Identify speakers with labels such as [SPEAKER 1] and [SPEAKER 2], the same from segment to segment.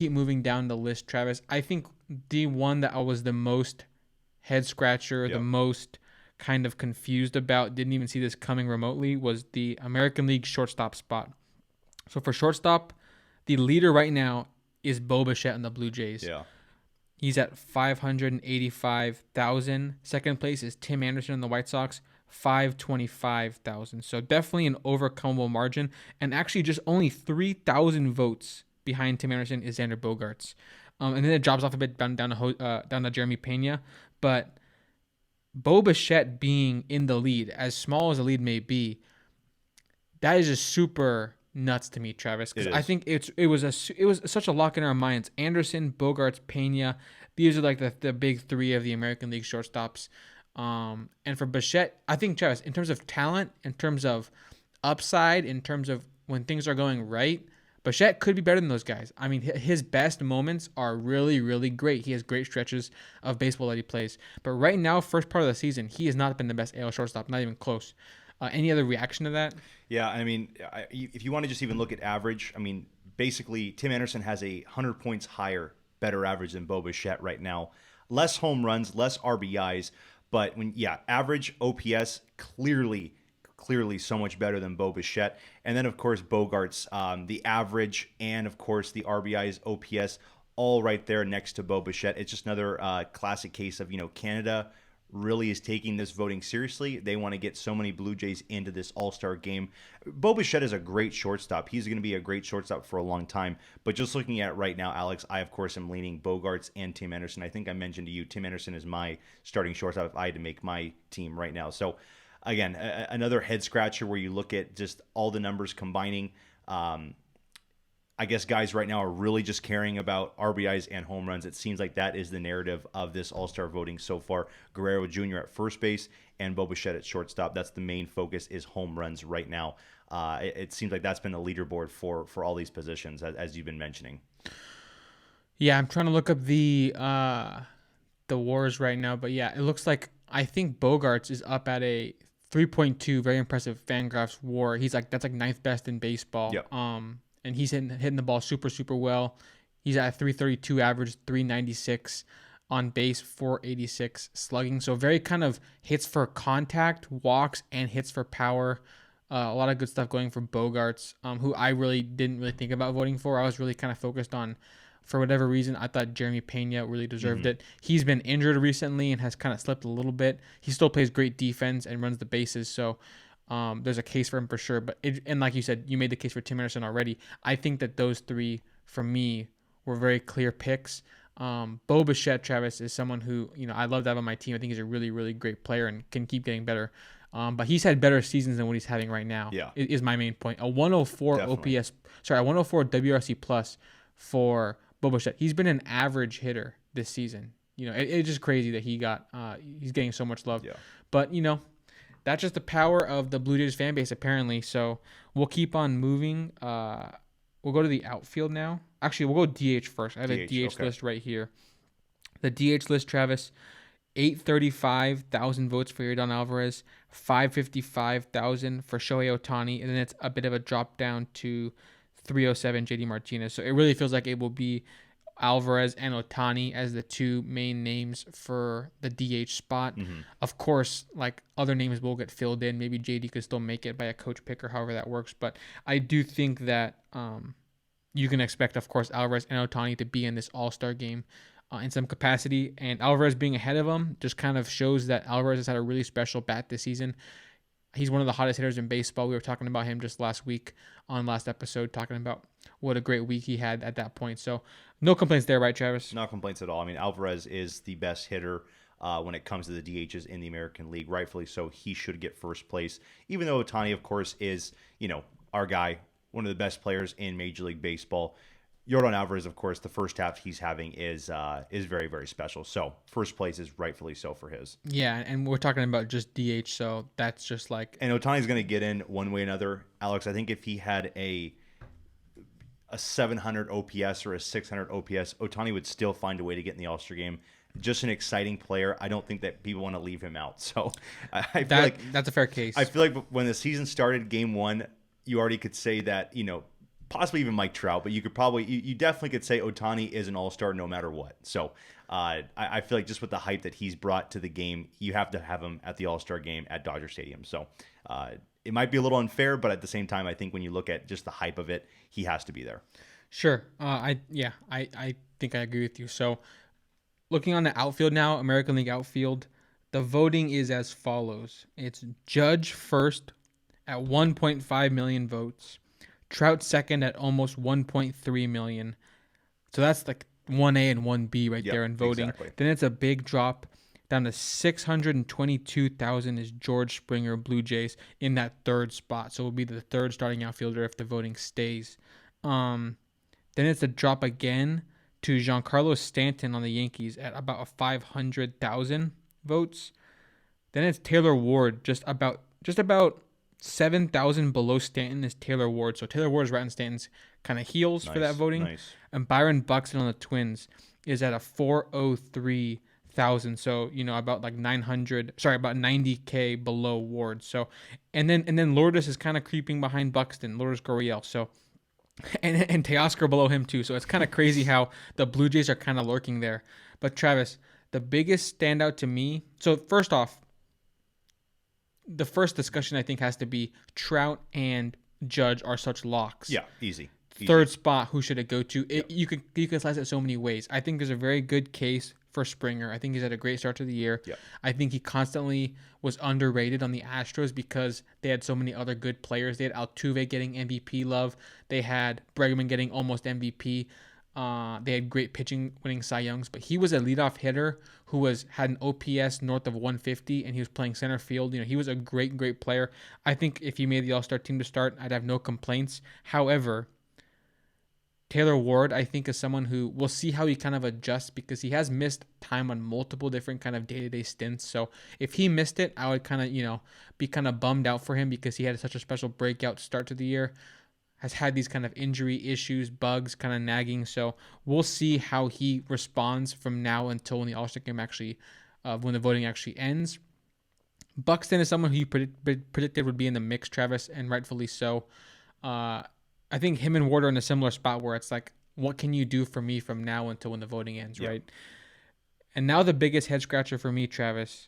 [SPEAKER 1] keep moving down the list, Travis. I think the one that I was the most head scratcher, the
[SPEAKER 2] Yep.
[SPEAKER 1] most kind of confused about, didn't even see this coming remotely, was the American League shortstop spot. So for shortstop, the leader right now is Bo Bichette in the Blue Jays.
[SPEAKER 2] Yeah.
[SPEAKER 1] He's at 585,000. Second place is Tim Anderson in the White Sox, 525,000. So definitely an overcomable margin. And actually just only 3,000 votes behind Tim Anderson is Xander Bogaerts. And then it drops off a bit down to Jeremy Pena. But Bo Bichette being in the lead, as small as the lead may be, that is just super nuts to me, Travis. Because I think it was such a lock in our minds. Anderson, Bogarts, Pena, these are like the big three of the American League shortstops. And for Bichette, I think, Travis, in terms of talent, in terms of upside, in terms of when things are going right, Bichette could be better than those guys. I mean, his best moments are really, really great. He has great stretches of baseball that he plays. But right now, first part of the season, he has not been the best AL shortstop, not even close. Any other reaction to that?
[SPEAKER 2] Yeah, I mean, if you want to just even look at average, I mean, basically, Tim Anderson has 100 points higher, better average than Bo Bichette right now. Less home runs, less RBIs, but average OPS clearly so much better than Bo Bichette. And then, of course, Bogarts, the average and, of course, the RBIs, OPS, all right there next to Bo Bichette. It's just another classic case of, Canada really is taking this voting seriously. They want to get so many Blue Jays into this All-Star game. Bo Bichette is a great shortstop. He's going to be a great shortstop for a long time. But just looking at it right now, Alex, I, of course, am leaning Bogarts and Tim Anderson. I think I mentioned to you, Tim Anderson is my starting shortstop if I had to make my team right now. So, again, another head-scratcher where you look at just all the numbers combining. I guess guys right now are really just caring about RBIs and home runs. It seems like that is the narrative of this All-Star voting so far. Guerrero Jr. at first base and Bo Bichette at shortstop. That's the main focus is home runs right now. It seems like that's been the leaderboard for all these positions, as you've been mentioning.
[SPEAKER 1] Yeah, I'm trying to look up the wars right now, but yeah, it looks like I think Bogarts is up at a 3.2, very impressive Fangraphs WAR. That's like ninth best in baseball.
[SPEAKER 2] Yep.
[SPEAKER 1] And he's hitting the ball super, super well. He's at a 332 average, 396 on base, 486 slugging. So very kind of hits for contact, walks, and hits for power. A lot of good stuff going for Bogarts, who I really didn't really think about voting for. I was really kind of focused on, for whatever reason, I thought Jeremy Pena really deserved it. He's been injured recently and has kind of slipped a little bit. He still plays great defense and runs the bases, so there's a case for him for sure. And like you said, you made the case for Tim Anderson already. I think that those three, for me, were very clear picks. Bo Bichette, Travis, is someone who, I love to have on my team. I think he's a really, really great player and can keep getting better. But he's had better seasons than what he's having right now.
[SPEAKER 2] Yeah.
[SPEAKER 1] Is my main point. A 104
[SPEAKER 2] Definitely.
[SPEAKER 1] OPS, a 104 WRC plus for Bo Bichette. He's been an average hitter this season. It's just crazy that he's getting so much love.
[SPEAKER 2] Yeah.
[SPEAKER 1] But that's just the power of the Blue Jays fan base, apparently. So we'll keep on moving. We'll go to the outfield now. Actually, we'll go DH first. I have a DH list right here. The DH list, Travis, 835,000 votes for Yordan Alvarez, 555,000 for Shohei Ohtani, and then it's a bit of a drop down to 307 JD Martinez. So it really feels like it will be Alvarez and Ohtani as the two main names for the DH spot. Of course, like other names will get filled in. Maybe JD could still make it by a coach pick or however that works. But I do think that you can expect, of course, Alvarez and Ohtani to be in this All-Star game in some capacity. And Alvarez being ahead of him just kind of shows that Alvarez has had a really special bat this season. He's one of the hottest hitters in baseball. We were talking about him just last week on last episode, talking about what a great week he had at that point. So no complaints there, right, Travis?
[SPEAKER 2] No complaints at all. I mean, Alvarez is the best hitter when it comes to the DHs in the American League. Rightfully so, he should get first place. Even though Ohtani, of course, is, our guy, one of the best players in Major League Baseball. Yordan Alvarez, of course, the first half he's having is very, very special. So first place is rightfully so for his.
[SPEAKER 1] Yeah, and we're talking about just DH, so that's just like...
[SPEAKER 2] And Ohtani's going to get in one way or another. Alex, I think if he had a 700 OPS or a 600 OPS, Ohtani would still find a way to get in the All-Star game. Just an exciting player. I don't think that people want to leave him out. So I feel like
[SPEAKER 1] that's a fair case.
[SPEAKER 2] I feel like when the season started, game one, you already could say that, possibly even Mike Trout, but you definitely could say Ohtani is an all-star no matter what. So I feel like just with the hype that he's brought to the game, you have to have him at the All-Star game at Dodger Stadium. So it might be a little unfair, but at the same time, I think when you look at just the hype of it, he has to be there.
[SPEAKER 1] Sure. I think I agree with you. So looking on the outfield now, American League outfield, the voting is as follows. It's Judge first at 1.5 million votes. Trout second at almost 1.3 million. So that's like 1A and 1B right there in voting.
[SPEAKER 2] Exactly.
[SPEAKER 1] Then it's a big drop down to 622,000 is George Springer, Blue Jays, in that third spot. So it will be the third starting outfielder if the voting stays. Then it's a drop again to Giancarlo Stanton on the Yankees at about 500,000 votes. Then it's Taylor Ward, just about 7,000 below Stanton is Taylor Ward. So Taylor Ward is right on Stanton's kind of heels for that voting.
[SPEAKER 2] Nice.
[SPEAKER 1] And Byron Buxton on the Twins is at a 403,000. So, about like 90K below Ward. So, and then Lourdes is kind of creeping behind Buxton, Lourdes Gurriel. So, and Teoscar below him too. So it's kind of crazy how the Blue Jays are kind of lurking there. But Travis, the biggest standout to me. So first off, the first discussion I think has to be Trout and Judge are such locks.
[SPEAKER 2] Yeah, easy.
[SPEAKER 1] Third spot, who should it go to? You can slice it so many ways. I think there's a very good case for Springer. I think he's had a great start to the year.
[SPEAKER 2] Yeah.
[SPEAKER 1] I think he constantly was underrated on the Astros because they had so many other good players. They had Altuve getting MVP love. They had Bregman getting almost MVP. They had great pitching, winning Cy Youngs, but he was a leadoff hitter who had an OPS north of 150, and he was playing center field. He was a great player. I think if he made the All-Star team to start, I'd have no complaints. However, Taylor Ward, I think, is someone who we'll see how he kind of adjusts because he has missed time on multiple different kind of day-to-day stints. So if he missed it, I would kind of, be kind of bummed out for him because he had such a special breakout start to the year. Has had these kind of injury issues, bugs kind of nagging. So we'll see how he responds from now until when the All-Star game actually, when the voting actually ends. Buxton is someone who you predicted would be in the mix, Travis, and rightfully so. I think him and Ward are in a similar spot where it's like, what can you do for me from now until when the voting ends, right? And now the biggest head scratcher for me, Travis,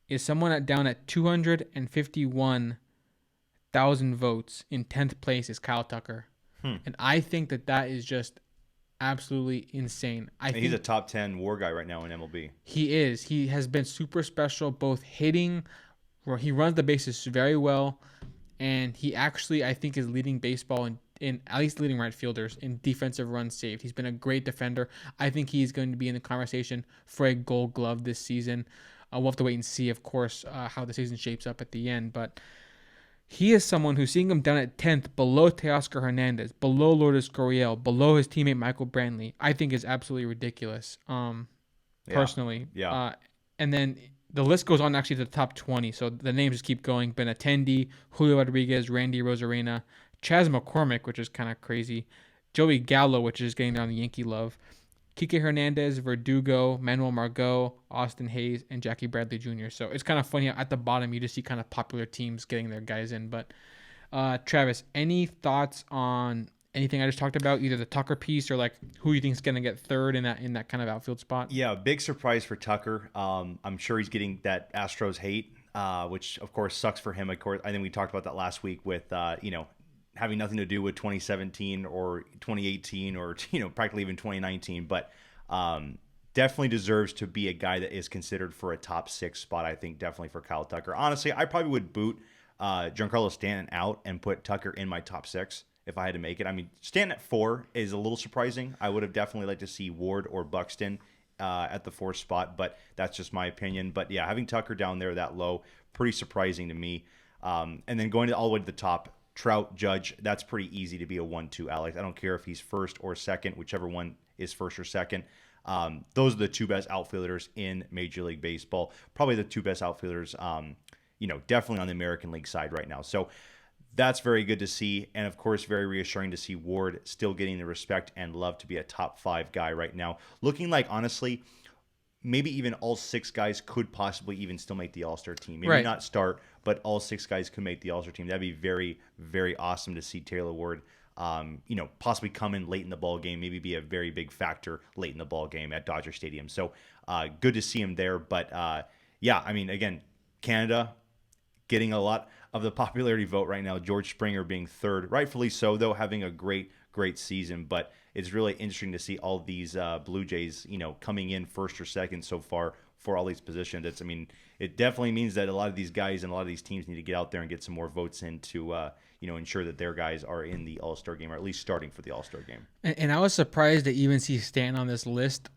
[SPEAKER 1] is someone down at 251,000 votes in 10th place is Kyle Tucker. And I think that is just absolutely insane.
[SPEAKER 2] He's a top 10 WAR guy right now in MLB.
[SPEAKER 1] He is. He has been super special, both hitting, where he runs the bases very well, and he actually, I think, is leading baseball in at least leading right fielders in defensive runs saved. He's been a great defender. I think he's going to be in the conversation for a Gold Glove this season. We'll have to wait and see, of course, how the season shapes up at the end. But he is someone who's seeing him down at 10th, below Teoscar Hernandez, below Lourdes Gurriel, below his teammate Michael Brantley, I think is absolutely ridiculous, personally.
[SPEAKER 2] Yeah.
[SPEAKER 1] And then the list goes on actually to the top 20, so the names just keep going. Benintendi, Julio Rodriguez, Randy Rosarena, Chas McCormick, which is kind of crazy, Joey Gallo, which is getting down the Yankee love, Kike Hernandez, Verdugo, Manuel Margot, Austin Hayes, and Jackie Bradley Jr. So it's kind of funny at the bottom you just see kind of popular teams getting their guys in. But Travis, any thoughts on anything I just talked about, either the Tucker piece or like who you think is going to get third in that kind of outfield spot?
[SPEAKER 2] Yeah, big surprise for Tucker. I'm sure he's getting that Astros hate, which of course sucks for him. Of course, I think we talked about that last week with having nothing to do with 2017 or 2018 or practically even 2019, but definitely deserves to be a guy that is considered for a top 6 spot. I think definitely for Kyle Tucker. Honestly, I probably would boot Giancarlo Stanton out and put Tucker in my top 6 if I had to make it. I mean, Stanton at 4 is a little surprising. I would have definitely liked to see Ward or Buxton at the 4th spot, but that's just my opinion. But yeah, having Tucker down there that low, pretty surprising to me. And then going all the way to the top, Trout, Judge, that's pretty easy to be a 1-2, Alex. I don't care if he's first or second, whichever one is first or second. Those are the 2 best outfielders in Major League Baseball. Probably the 2 best outfielders, definitely on the American League side right now. So that's very good to see. And of course, very reassuring to see Ward still getting the respect and love to be a top 5 guy right now. Looking like, honestly, maybe even all 6 guys could possibly even still make the All-Star team. Maybe not start, but all 6 guys could make the All-Star team. That'd be very, very awesome to see Taylor Ward possibly come in late in the ball game, maybe be a very big factor late in the ball game at Dodger Stadium. So good to see him there. But yeah, I mean, again, Canada getting a lot of the popularity vote right now. George Springer being third, rightfully so, though, having a great season. But it's really interesting to see all these Blue Jays, coming in first or second so far for all these positions. It definitely means that a lot of these guys and a lot of these teams need to get out there and get some more votes in to, ensure that their guys are in the All-Star game, or at least starting for the All-Star game.
[SPEAKER 1] And I was surprised to even see Stan on this list,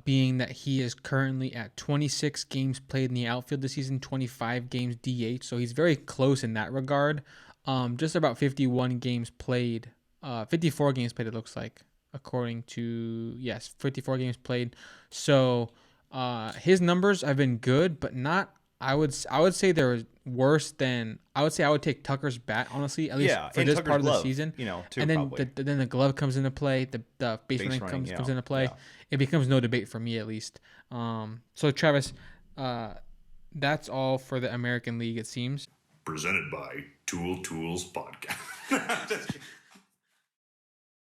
[SPEAKER 1] being that he is currently at 26 games played in the outfield this season, 25 games DH. So he's very close in that regard. Just about 51 games played, 54 games played, it looks like, according to, 54 games played. So his numbers have been good, but not, I would say they're worse than, I would take Tucker's bat, honestly, at least for this
[SPEAKER 2] Tucker's
[SPEAKER 1] part of the
[SPEAKER 2] glove,
[SPEAKER 1] season.
[SPEAKER 2] too,
[SPEAKER 1] and then
[SPEAKER 2] probably.
[SPEAKER 1] then the glove comes into play, the base running comes into play.
[SPEAKER 2] Yeah.
[SPEAKER 1] It becomes no debate for me, at least. So Travis, that's all for the American League, it seems.
[SPEAKER 3] Presented by Tool Tools Podcast.